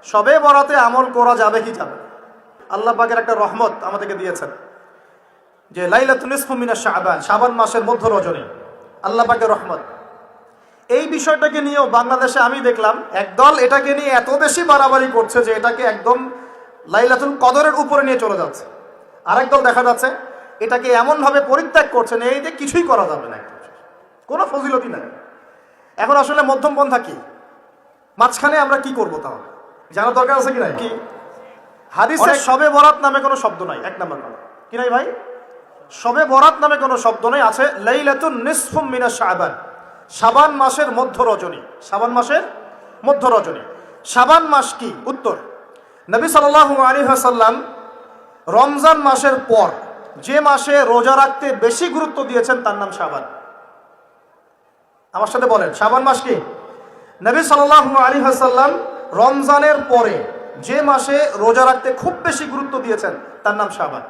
শবে বরাতে আমল করা যাবে কি যাবে? আল্লাহ পাকের একটা রহমত আমাদেরকে দিয়েছেন যে লাইলাতুন নিসফু মিনাশ শাবান, শাবান মাসের মধ্য রজনী, আল্লাহ পাকের রহমত। এই বিষয়টাকে নিয়েও বাংলাদেশে আমি দেখলাম একদল এটাকে নিয়ে এত বেশি বাড়াবাড়ি করছে যে এটাকে একদম লাইলাতুল কদরের উপরে নিয়ে চলে যাচ্ছে। আরেক দল দেখা যাচ্ছে এটাকে এমনভাবে পরিত্যাগ করছেন এই যে কিছুই করা যাবে না, কোনো ফজিলতই নাই। এখন আসলে মধ্যম পন্থা কি, মাঝখানে আমরা কি করবো তাহলে জানা দরকার আছে কি নাই? কি হাদিসে শবে বরাত নামে কোনো শব্দ নাই, এক নাম্বার কথা কি নাই ভাই? শবে বরাত নামে কোনো শব্দ নেই, আছে লাইলাতুন নিসফু মিনাশ শাবান, শাবান মাসের মধ্য রজনী। শাবান মাসের মধ্য রজনী। শাবান মাস কি? উত্তর, নবী সাল্লাল্লাহু আলাইহি ওয়াসাল্লাম রমজান মাসের পর যে মাসে রোজা রাখতে বেশি গুরুত্ব দিয়েছেন তার নাম শাবান। আমার সাথে বলেন, শাবান মাস কি? নবী সাল্লাল্লাহু আলাইহি ওয়াসাল্লাম রমজানের পরে যে মাসে রোজা রাখতে খুব বেশি গুরুত্ব দিয়েছেন তার নাম শাবান।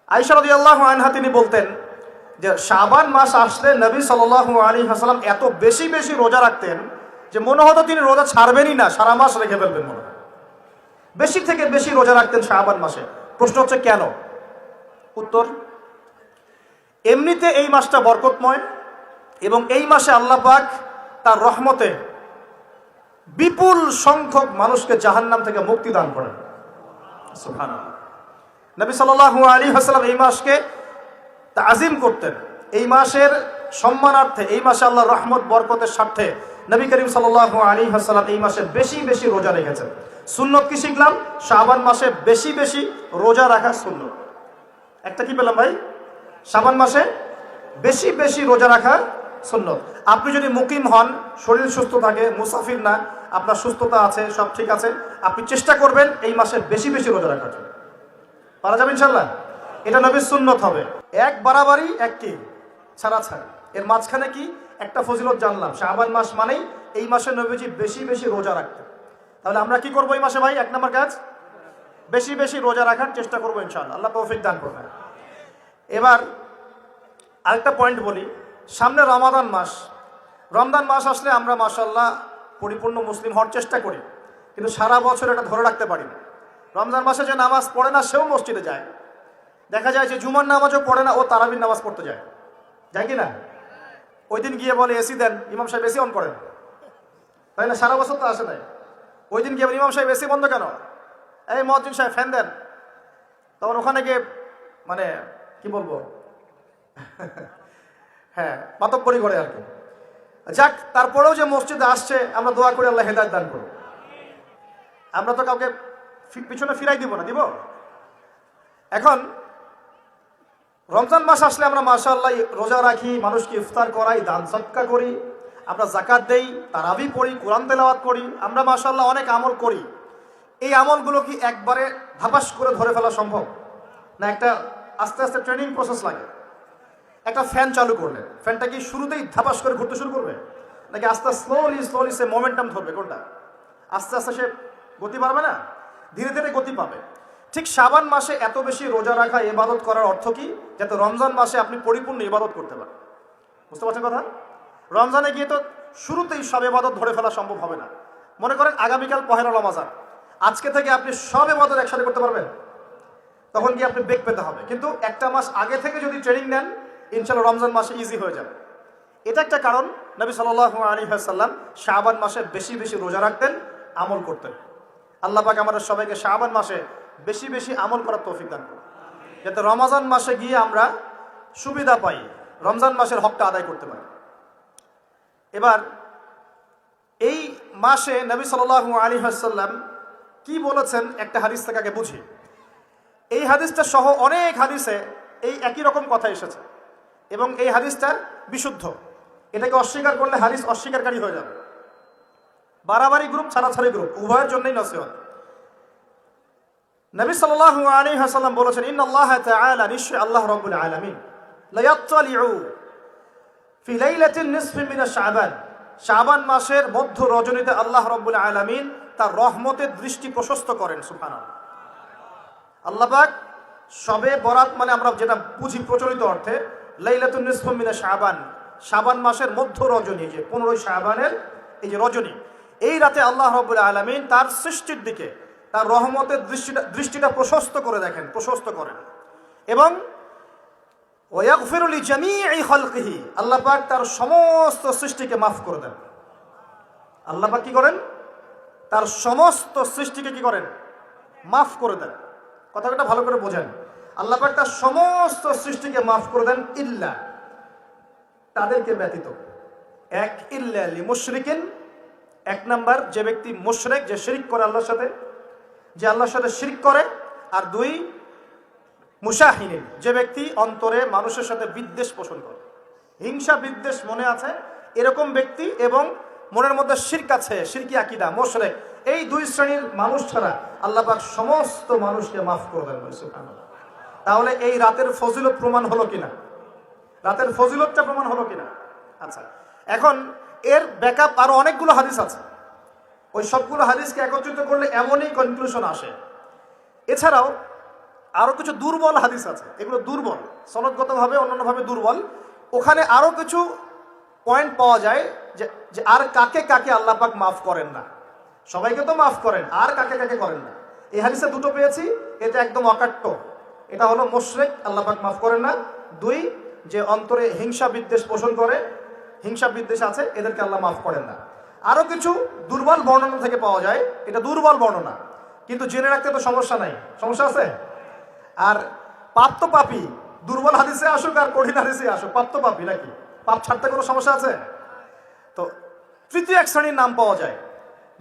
আয়েশা রাদিয়াল্লাহু আনহা তিনি বলতেন যে শাবান মাস আসলে নবী সাল্লাল্লাহু আলাইহি ওয়াসাল্লাম এত বেশি বেশি রোজা রাখতেন যে মনে হতো তিনি রোজা ছাড়বেনই না, সারা মাস রেখে ফেলবেন মনে হয়। বেশি থেকে বেশি রোজা রাখতেন শাবান মাসে। প্রশ্ন হচ্ছে কেন? উত্তর, এমনিতে এই মাসটা বরকতময় এবং এই মাসে আল্লাহ পাক তার রহমতে বিপুল সংখ্যক মানুষকে জাহান্নাম থেকে মুক্তি দান করেন। সুবহানাল্লাহ। নবী সাল্লাল্লাহু আলাইহি ওয়াসাল্লাম এই মাসকে তাজিম করতেন। এই মাসের সম্মানার্থে, এই মাসে আল্লাহর রহমত বরকতের স্বার্থে নবী করিম সাল্লাল্লাহু আলাইহি ওয়াসাল্লাম এই মাসে বেশি বেশি রোজা রেখেছেন। সুন্নত কি শিখলাম? শাবান মাসে বেশি বেশি রোজা রাখা সুন্নত। একটা কি পেলাম ভাই? শাবান মাসে বেশি বেশি রোজা রাখা সুন্নত। আপনি যদি মুকিম হন, শরীর সুস্থ থাকে, মুসাফির না, আপনার সুস্থতা আছে, সব ঠিক আছে, আপনি চেষ্টা করবেন এই মাসে বেশি বেশি রোজা রাখার জন্য। পারা যাবে ইনশাল্লাহ। এটা নবীর সুন্নত হবে। এক বাড়াবাড়ি, এক কি ছাড়াছাড়ি, এর মাঝখানে কি একটা ফজিলত জানলাম, শাবান মাস মানেই এই মাসে নবীজি বেশি বেশি রোজা রাখতেন। তাহলে আমরা কি করবো এই মাসে ভাই? এক নম্বর কাজ, বেশি বেশি রোজা রাখার চেষ্টা করবো ইনশাআল্লাহ। আল্লাহ তৌফিক দান করবেন। এবার আরেকটা পয়েন্ট বলি, সামনে রমাদান মাস। রমজান মাস আসলে আমরা মাশাআল্লাহ পরিপূর্ণ মুসলিম হওয়ার চেষ্টা করি, কিন্তু সারা বছর এটা ধরে রাখতে পারি না। রমজান মাসে যে নামাজ পড়ে না সেও মসজিদে যায়। দেখা যায় যে জুমার নামাজও পড়ে না, ও তারাবির নামাজ পড়তে যায়, যায় কি না? ওই দিন গিয়ে বলে এসি দেন, ইমাম সাহেব এসি অন করেন, তাই না? সারা বছর তো আসে নাই। ওই দিন গিয়ে ইমাম সাহেব এসি বন্ধ কেন? এই মুয়াজ্জিন সাহেব ফ্যান দেন। তখন ওখানে গিয়ে মানে কি বলবো, হ্যাঁ পাতব্বরি করে আর কি। যাক, তারপরেও যে মসজিদে আসছে আমরা দোয়া করি আল্লাহ হেদায়েত দান করুন। আমরা তো কাউকে পিছনে ফিরাই দিব না, দিব? এখন রমজান মাস আসলে আমরা মাশাআল্লাহ রোজা রাখি, মানুষকে ইফতার করাই, দান সদকা করি, আমরা যাকাত দেই, তারাবি পড়ি, কোরআন তেলাওয়াত করি, আমরা মাশাআল্লাহ অনেক আমল করি। এই আমলগুলো কি একবারে ধাপাস করে ধরে ফেলা সম্ভব না? একটা আস্তে আস্তে ট্রেনিং প্রসেস লাগে। একটা ফ্যান চালু করলে ফ্যানটা কি শুরুতেই ধাপাস করে ঘুরতে শুরু করবে, নাকি আস্তে স্লোলি স্লোলি সে মোমেন্টাম ধরবে? কোনটা? আস্তে আস্তে সে গতি পাবে না, ধীরে ধীরে গতি পাবে। ঠিক শাবান মাসে এত বেশি রোজা রাখা, ইবাদত করার অর্থ কি? যাতে রমজান মাসে আপনি পরিপূর্ণ ইবাদত করতে পারেন। বুঝতে পারছেন কথা? রমজানে গিয়ে তো শুরুতেই সব ইবাদত ধরে ফেলা সম্ভব হবে না। মনে করেন আগামীকাল পহেলা রমজান, আজকে থেকে আপনি সব ইবাদত একসাথে করতে পারবেন? তখন গিয়ে আপনি বেগ পেতে হবে। কিন্তু একটা মাস আগে থেকে যদি ট্রেনিং নেন, ইনশাআল্লাহ রমজান মাসে ইজি হয়ে যাবে। এটা একটা কারণ নবী সাল্লাল্লাহু আলাইহি ওয়াসাল্লাম শাবান মাসে বেশি বেশি রোজা রাখতেন, আমল করতেন। আল্লাহ পাক আমাদের সবাইকে শাবান মাসে বেশি বেশি আমল করার তৌফিক দান করুন, যাতে রমজান মাসে গিয়ে আমরা সুবিধা পাই, রমজান মাসের হকটা আদায় করতে পারি। এবার এই মাসে নবী সাল্লাল্লাহু আলাইহি ওয়াসাল্লাম কি বলেছেন একটা হাদিস থেকে আগে বুঝি। এই হাদিসটা সহ অনেক হাদিসে এই একই রকম কথা এসেছে এবং এই হাদিসটা বিশুদ্ধ। এটাকে অস্বীকার করলে হাদিস অস্বীকারী হয়ে যাবে। বাড়াবাড়ি গ্রুপ, ছাড়াছাড়ি গ্রুপ, উভয়ের জন্যই নসিহত। নবী সাল্লাল্লাহু আলাইহি ওয়াসাল্লাম বলেছেন, ইন্নাল্লাহা তাআলা, নিশ্চয় আল্লাহ রাব্বুল আলামিন, লা ইয়াত্তালিউ ফি লাইলাতিন নিসফি মিনাশ শাবান, শাবান মাসের মধ্য রজনীতে আল্লাহ রাব্বুল আলামিন তার রহমতের দৃষ্টি প্রশস্ত করেন। সুবহানাল্লাহ। আল্লাহ পাক শবে বরাত মানে আমরা যেটা বুঝি প্রচলিত অর্থে, লাইলাতুন নিসফু মিনাশ শাবান, শাবান মাসের মধ্য রজনী, যে 15 শাবানের এই যে রজনী, এই রাতে আল্লাহ রাব্বুল আলামিন তার সৃষ্টির দিকে তার রহমতের দৃষ্টিটা প্রশস্ত করে দেখেন, প্রশস্ত করেন। এবং ওয়াগফিরু লিজামিই খালকিহি, আল্লাহ পাক তার সমস্ত সৃষ্টিকে মাফ করে দেন। আল্লাহ পাক কি করেন? তার সমস্ত সৃষ্টিকে কি করেন? মাফ করে দেন। কথাটা ভালো করে বোঝেন। আল্লাহ পাক তার সমস্ত সৃষ্টিকে মাফ করে দেন, ইল্লা, তাদেরকে ব্যতীত। এক, ইল্লা লিমুশরিকিন, এক নাম্বার যে ব্যক্তি মুশরিক, যে শিরক করে আল্লাহর সাথে, যে আল্লাহর সাথে শিরক করে। আর দুই, মুশাহিনিন, যে ব্যক্তি অন্তরে মানুষের সাথে বিদ্বেষ পোষণ করে, হিংসা বিদ্বেষ মনে আছে এরকম ব্যক্তি, এবং মনের মধ্যে শিরক আছে, শিরকি আকীদা, মুশরিক, এই দুই শ্রেণীর মানুষ ছাড়া আল্লাহ পাক সমস্ত মানুষকে মাফ করে দেন। সুবহানাল্লাহ। তাহলে এই রাতের ফজিলত প্রমাণ হলো কিনা? রাতের ফজিলতটা প্রমাণ হলো কিনা? আচ্ছা, এখন এর ব্যাকআপ আরো অনেকগুলো হাদিস আছে। ওই সবগুলো হাদিসকে একত্রিত করলে এমনই কনক্লুশন আসে। এছাড়াও আরো কিছু দুর্বল হাদিস আছে, এগুলো দুর্বল, সনদগতভাবে অন্যান্যভাবে দুর্বল। ওখানে আরো কিছু পয়েন্ট পাওয়া যায় যে আর কাকে কাকে আল্লাহ পাক মাফ করেন না। সবাইকে তো মাফ করেন, আর কাকে কাকে করেন না। এই হাদিসে দুটো পেয়েছি, এটা একদম অকাট্য। এটা হলো মুশরিক, আল্লাহ পাক মাফ করেন না। দুই, যে অন্তরে হিংসা বিদ্বেষ পোষণ করে, হিংসা বিদ্বেষ আছে, এদেরকে আল্লাহ মাফ করেন না। আরো কিছু দুর্বল বর্ণনা থেকে পাওয়া যায়, এটা দুর্বল বর্ণনা, কিন্তু জেনে রাখতে তো সমস্যা নাই। সমস্যা আছে? আর পাপ তো পাপী, দুর্বল হাদিসে আসুক আর কঠিন হাদিসে আসুক, পাপ তো পাপী নাকি? পাপ ছাড়তে কোনো সমস্যা আছে? তো তৃতীয় এক শ্রেণীর নাম পাওয়া যায়,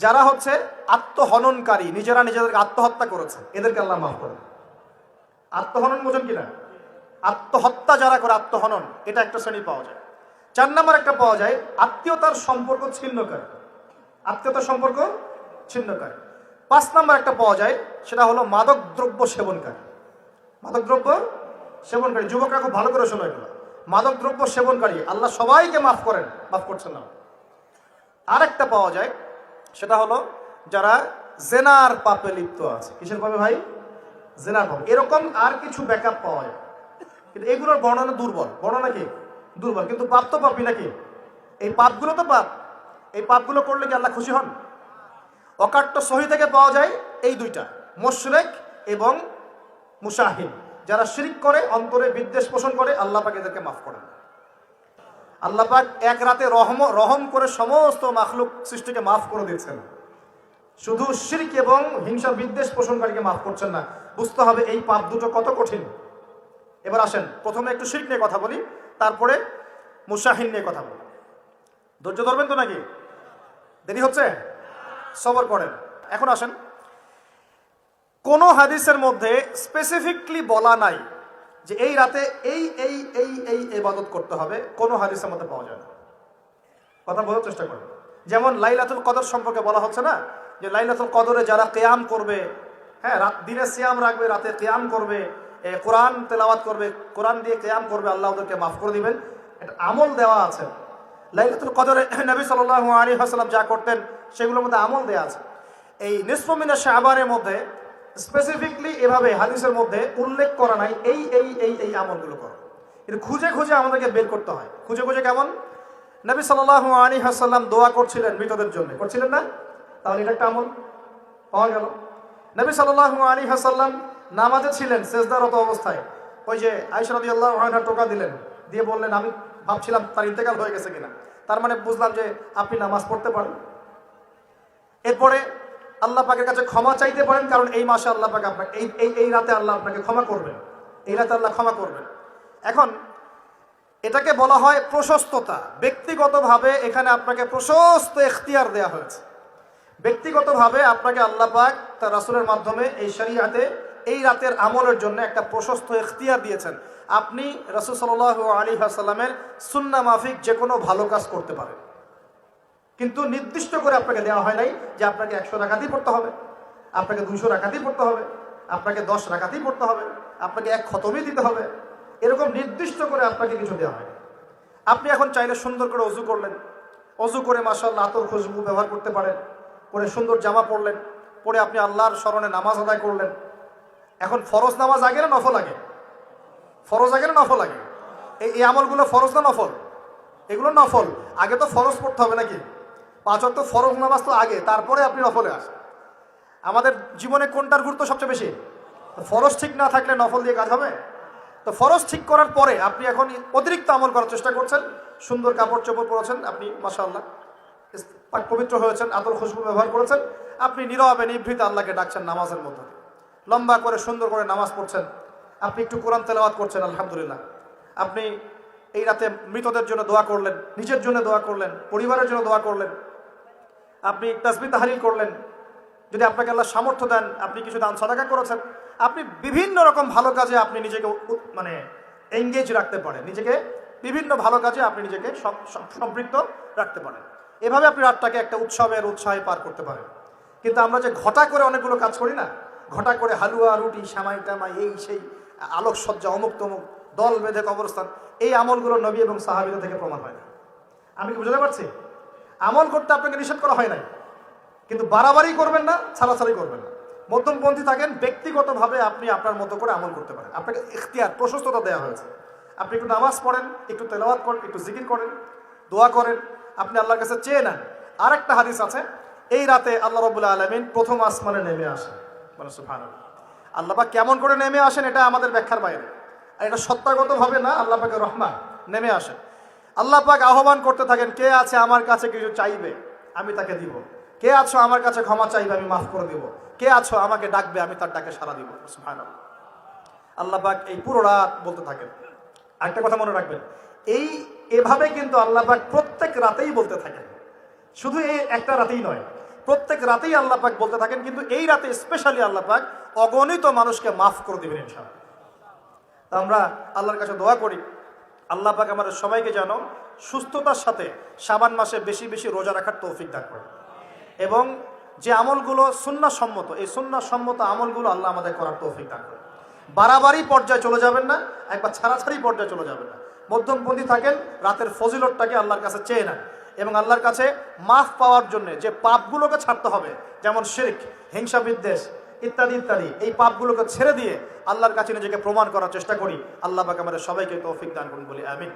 যারা হচ্ছে আত্মহননকারী, নিজেরা নিজেদেরকে আত্মহত্যা করেছে, এদেরকে আল্লাহ মাফ করেন। আত্মহনন বোঝেন কিনা? আত্মহত্যা যারা করে, আত্মহনন, এটা একটা শ্রেণী পাওয়া যায়। 4 নম্বর একটা পাওয়া যায় আত্মীয়তার সম্পর্ক ছিন্নকারী, আত্মীয়তার সম্পর্ক ছিন্নকারী। 5 নম্বর একটা পাওয়া যায়, সেটা হলো মাদক দ্রব্য সেবনকারী। মাদক দ্রব্য সেবনকারী, যুবকরা খুব ভালো করে শোনো এগুলো। মাদক দ্রব্য সেবনকারী আল্লাহ সবাইকে মাফ করেন, মাফ করছেন না। আর একটা পাওয়া যায়, সেটা হলো যারা জেনার পাপে লিপ্ত আছে। কিসের পাপে ভাই? জেনার পাপ। এরকম আর কিছু ব্যাকআপ পাওয়া যায়, কিন্তু এগুলোর বর্ণনা দুর্বল। বর্ণনা কি? দুর্বল। কিন্তু পাপ তো পাপই নাকি? এই পাপগুলো তো পাপ, এই পাপগুলো করলে কি আল্লাহ খুশি হন? অকাট্য সহি থেকে পাওয়া যায় এই দুইটা, মুশরিক এবং মুশাহিন, যারা শিরক করে, অন্তরে বিদ্বেষ পোষণ করে, আল্লাহ পাক এদেরকে মাফ করেন। আল্লাহ পাক এক রাতে রহম করে সমস্ত মাখলুক সৃষ্টিকে মাফ করে দিয়েছেন, শুধু শিরক এবং হিংসা বিদ্বেষ পোষণকারীকে মাফ করছেন না। বুঝতে হবে এই পাপ দুটো কত কঠিন। এবার আসেন, প্রথমে একটু শিরক নিয়ে কথা বলি, তারপরে মুশাহিন নিয়ে কথা বলি। ধৈর্য ধরবেন তো নাকি? দেরি হচ্ছে? সবর করেন। এখন আসেন, কোন হাদিসের মধ্যে স্পেসিফিকলি বলা নাই যে এই রাতে এই এই এই এই ইবাদত করতে হবে, কোন হাদিসের মধ্যে পাওয়া যায় না। কথা বোঝার চেষ্টা করেন। যেমন লাইলাতুল কদর সম্পর্কে বলা হচ্ছে না, যে লাইলাতুল কদরে যারা কিয়াম করবে, হ্যাঁ, দিনে সিয়াম রাখবে, রাতে কিয়াম করবে, কোরআন তেলাওয়াত করবে, কোরআন দিয়ে কিয়াম করবে, আল্লাহ ওদেরকে মাফ করে দিবেন। এটা আমল দেওয়া আছে। লাইলাতুল কদরে নবী সাল্লাল্লাহু আলাইহি ওয়াসাল্লাম যা করতেন সেগুলোর মধ্যে আমল দেওয়া আছে। এই নিসফু মিনা শাবানের মধ্যে স্পেসিফিকলি এভাবে হাদিসের মধ্যে উল্লেখ করা নাই এই এই এই এই আমলগুলো করো। কিন্তু খুঁজে খুঁজে আমাদেরকে বের করতে হয়। খুঁজে খুঁজে কেমন? নবী সাল্লাল্লাহু আলাইহি ওয়াসাল্লাম দোয়া করছিলেন মৃতদের জন্য, করছিলেন না? তাহলে এটা একটা আমল পাওয়া গেল। নবী সাল্লাল্লাহু আলাইহি ওয়াসাল্লাম নামাজে ছিলেন, সেজদারত অবস্থায় ওই যে আয়েশা রাদিয়াল্লাহু আনহা টোকা দিলেন, দিয়ে বললেন আমি ভাবছিলাম তার ইন্তেকাল হয়ে গেছে কিনা, তার মানে বুঝলাম যে আপনি নামাজ পড়তে পারেন। এরপরে আল্লাহ পাকের কাছে ক্ষমা চাইতে পারেন, কারণ এই মাসে আল্লাহ পাক আপনাকে এই রাতে আল্লাহ আপনাকে ক্ষমা করবেন, এই রাতে আল্লাহ ক্ষমা করবেন। এখন এটাকে বলা হয় প্রশস্ততা। ব্যক্তিগতভাবে এখানে আপনাকে প্রশস্ত এখতিয়ার দেওয়া হয়েছে। ব্যক্তিগতভাবে আপনাকে আল্লাহ পাক তার রাসূলের মাধ্যমে এই শরীয়তে এই রাতের আমলের জন্য একটা প্রশস্ত এখতিয়ার দিয়েছেন। আপনি রাসূল সাল্লাল্লাহু আলাইহি ওয়াসাল্লামের সুন্নাহ মাফিক যে কোনো ভালো কাজ করতে পারেন, কিন্তু নির্দিষ্ট করে আপনাকে দেওয়া হয় নাই যে আপনাকে 100 রাকাতই পড়তে হবে, আপনাকে 200 রাকাতই পড়তে হবে, আপনাকে 10 রাকাতই পড়তে হবে, আপনাকে 1 খতমই দিতে হবে। এরকম নির্দিষ্ট করে আপনাকে কিছু দেওয়া হয়। আপনি এখন চাইলে সুন্দর করে অজু করলেন, অজু করে মাশাআল্লাহ আতর খুশবু ব্যবহার করতে পারেন, করে সুন্দর জামা পরলেন, পরে আপনি আল্লাহর স্মরণে নামাজ আদায় করলেন। এখন ফরজ নামাজ আগে না নফল আগে? ফরজ আগে না নফল আগে? এই আমলগুলো ফরজ না নফল? এগুলো নফল। আগে তো ফরজ পড়তে হবে নাকি? 5 ওয়াক্ত ফরজ নামাজ তো আগে, তারপরে আপনি নফলে আসেন। আমাদের জীবনে কোনটার গুরুত্ব সবচেয়ে বেশি? ফরজ ঠিক না থাকলে নফল দিয়ে কাজ হবে? তো ফরজ ঠিক করার পরে আপনি এখন অতিরিক্ত আমল করার চেষ্টা করছেন, সুন্দর কাপড় চোপড় পরেছেন, আপনি মাশাআল্লাহ পাক পবিত্র হয়েছেন, আতর খুশবু ব্যবহার করেছেন, আপনি নীরবে নিভৃতে আল্লাহকে ডাকছেন নামাজের মধ্যে, লম্বা করে সুন্দর করে নামাজ পড়ছেন, আপনি একটু কোরআন তেলাওয়াত করছেন, আলহামদুলিল্লাহ। আপনি এই রাতে মৃতদের জন্য দোয়া করলেন, নিজের জন্য দোয়া করলেন, পরিবারের জন্য দোয়া করলেন, আপনি তাসবিহ তাহলিল করলেন, যদি আপনাকে আল্লাহ সামর্থ্য দেন আপনি কিছু দান সাদাকা করেছেন, আপনি বিভিন্ন রকম ভালো কাজে আপনি নিজেকে মানে এঙ্গেজ রাখতে পারেন, নিজেকে বিভিন্ন ভালো কাজে আপনি নিজেকে সম্পৃক্ত রাখতে পারেন। এভাবে আপনি রাতটাকে একটা উৎসবের উৎসাহে পার করতে পারেন। কিন্তু আমরা যে ঘটা করে অনেকগুলো কাজ করি না, ঘটা করে হালুয়া রুটি সামাই টামাই এই সেই আলোকসজ্জা অমুক তমুক দল বেঁধে কবরস্থান, এই আমলগুলো নবী এবং সাহাবীদের থেকে প্রমাণ হয় না। আমি কি বুঝতে পারছি? আমল করতে আপনাকে নিষেধ করা হয় নাই, কিন্তু বাড়াবাড়ি করবেন না, ছাড়াছাড়ি করবেন না, মধ্যমপন্থী থাকেন। ব্যক্তিগতভাবে আপনি আপনার মতো করে আমল করতে পারেন, আপনাকে ইখতিয়ার প্রশস্ততা দেওয়া হয়েছে। আপনি একটু নামাজ পড়েন, একটু তেলাওয়াত করেন, একটু জিকির করেন, দোয়া করেন, আপনি আল্লাহর কাছে চেয়ে নেন। আর একটা হাদিস আছে, এই রাতে আল্লাহ রাব্বুল আলামিন প্রথম আসমানে নেমে আসেন। মানে সুবহানাল্লাহ, আল্লাহ পাক কেমন করে নেমে আসেন এটা আমাদের ব্যাখ্যার বাইরে, আর এটা সত্তাগতভাবে না, আল্লাহ পাকের রহমান নেমে আসেন। আল্লাহ পাক আহ্বান করতে থাকেন, কে আছে আমার কাছে কিছু চাইবে আমি তাকে দিব, কে আছো আমার কাছে ক্ষমা চাইবে আমি মাফ করে দিব, কে আছো আমাকে ডাকবে আমি তার ডাকে সাড়া দিব। সুবহানাল্লাহ, আল্লাহ পাক এই পুরো রাত বলতে থাকেন। আরেকটা কথা মনে রাখবেন, এভাবে কিন্তু আল্লাহ পাক প্রত্যেক রাতেই বলতে থাকেন, শুধু এই একটা রাতেই নয়, প্রত্যেক রাতেই আল্লাহ পাক বলতে থাকেন। কিন্তু এই রাতে স্পেশালি আল্লাহ পাক অগণিত মানুষকে মাফ করে দেবেন ইনশাআল্লাহ। আমরা আল্লাহর কাছে দোয়া করি, আল্লাহ পাক আমাদের সবাইকে যেন সুস্থতার সাথে শাবান মাসে বেশি বেশি রোজা রাখার তৌফিক দান করেন, এবং যে আমলগুলো সুন্নাহ সম্মত, এই সুন্নাহ সম্মত আমলগুলো আল্লাহ আমাদের করার তৌফিক দান করেন। বাড়াবাড়ি পর্যায়ে চলে যাবেন না, একবার ছাড়াছাড়ি পর্যায়ে চলে যাবেন না, মধ্যমপন্থী থাকেন, রাতের ফজিলতটাকে আল্লাহর কাছে চেয়ে নেন, এবং আল্লাহর কাছে মাফ পাওয়ার জন্য যে পাপগুলোকে ছাড়তে হবে, যেমন শিরক, হিংসা বিদ্বেষ ইত্যাদি ইত্যাদি, এই পাপগুলোকে ছেড়ে দিয়ে আল্লাহর কাছে নিজেকে প্রমাণ করার চেষ্টা করি। আল্লাহ পাক আমাদের সবাইকে তৌফিক দান করুন বলি আমিন।